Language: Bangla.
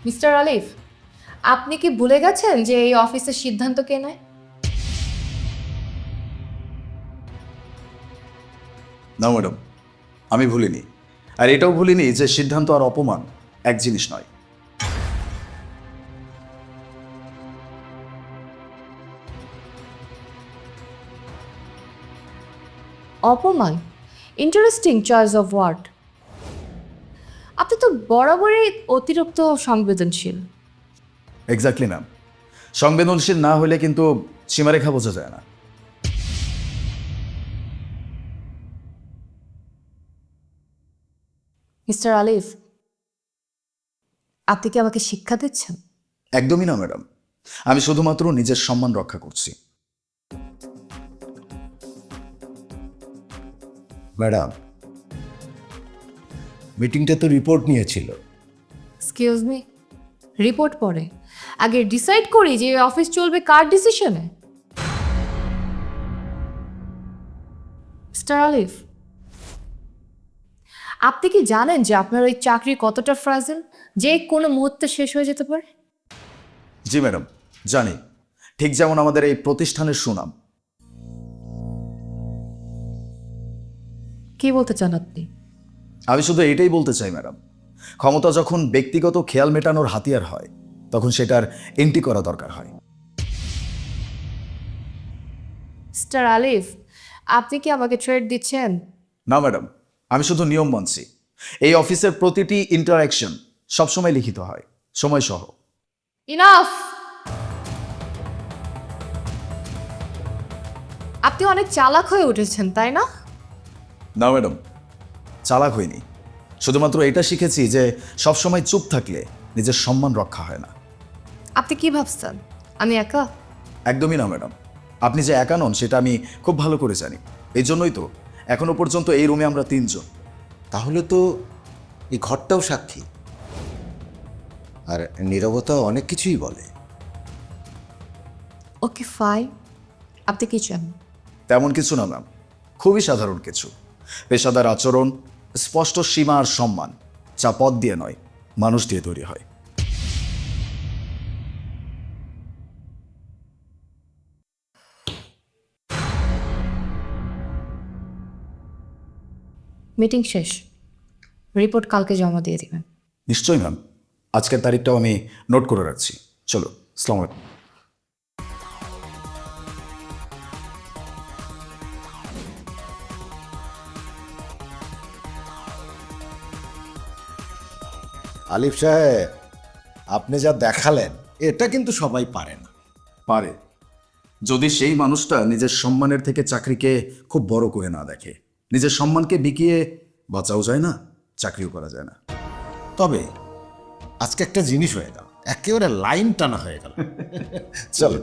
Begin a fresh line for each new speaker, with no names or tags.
মিস্টার আলিফ, আপনি কি ভুলে গেছেন যে এই অফিসের সিদ্ধান্ত কে নেয়?
না ম্যাডাম, আমি ভুলিনি। আর এটাও ভুলিনি যে সিদ্ধান্ত আর অপমান এক জিনিস নয়।
অপমান? Interesting choice of word. আপনি তো বরাবরই অতিরিক্ত সংবেদনশীল।
Exactly ma'am. সংবেদনশীল না হলে কিন্তু সীমারেখা বোঝা যায় না।
মিস্টার আলিফ, আপনি কি আমাকে শিক্ষা দিচ্ছেন?
একদমই না ম্যাডাম, আমি শুধুমাত্র নিজের সম্মান রক্ষা করছি।
ম্যাডাম, মিটিংটা তো রিপোর্ট নিয়েছিল।
এক্সকিউজ মি, রিপোর্ট পড়ে আগে ডিসাইড করি যে এই অফিস চলবে কার ডিসিশনে। মিস্টার আলিফ, আপনি কি জানেন যে আপনার ওই চাকরি কতটা ফ্রাজেল, যে কোনো মুহূর্তে শেষ হয়ে যেতে পারে?
জি ম্যাডাম, জানি। ঠিক যেমন আমাদের এই প্রতিষ্ঠানের সুনাম।
কি বলতে চান আপনি?
আমি শুধু এটাই বলতে চাই ম্যাডাম, ক্ষমতা যখন ব্যক্তিগত খেয়াল মেটানোর হাতিয়ার হয় তখন সেটার এন্টি করা দরকার হয়।
মিস্টার আলিফ, আপনি কি আমাকে ট্রেড দিচ্ছেন?
না ম্যাডাম, আমি শুধু নিয়ম মানছি। এই অফিসের প্রতিটি ইন্টারাকশন সবসময় লিখিত হয়, সময় সহ।
ইনাফ! আপনি অনেক চালাক হয়ে উঠেছেন, তাই না?
না ম্যাডাম, চালাক হইনি। শুধুমাত্র এটা শিখেছি যে সবসময় চুপ থাকলে নিজের সম্মান রক্ষা হয় না।
আপনি কি ভাবছেন আমি একা?
একদমই না ম্যাডাম, আপনি যে একা নন সেটা আমি খুব ভালো করে জানি। এই জন্যই তো এখনো পর্যন্ত এই রুমে আমরা 3 জন।
তাহলে তো এই ঘরটাও সাক্ষী। আর নীরবতা অনেক কিছুই বলে।
ওকে ফাইন, আপনি কি চান?
তেমন কিছু না ম্যাম, খুবই সাধারণ কিছু। পেশাদার আচরণ, স্পষ্ট সীমা আর সম্মান, যা পদ দিয়ে নয় মানুষ দিয়ে তৈরি হয়।
মিটিং শেষ, রিপোর্ট কালকে জমা দিয়ে দিবেন।
নিশ্চয়ই ম্যাম, আজকের তারিখটাও আমি নোট করে রাখছি। চলো, আসসালামু আলাইকুম।
আলিফ সাহেব, আপনি যা দেখালেন এটা কিন্তু সবাই পারে না।
পারে, যদি সেই মানুষটা নিজের সম্মানের থেকে চাকরিকে খুব বড় করে না দেখে। নিজের সম্মানকে বিকিয়ে বাঁচাও যায় না, চাকরিও করা যায় না।
তবে আজকে একটা জিনিস হয়ে গেল, একেবারে লাইন টানা হয়ে গেল। চলো।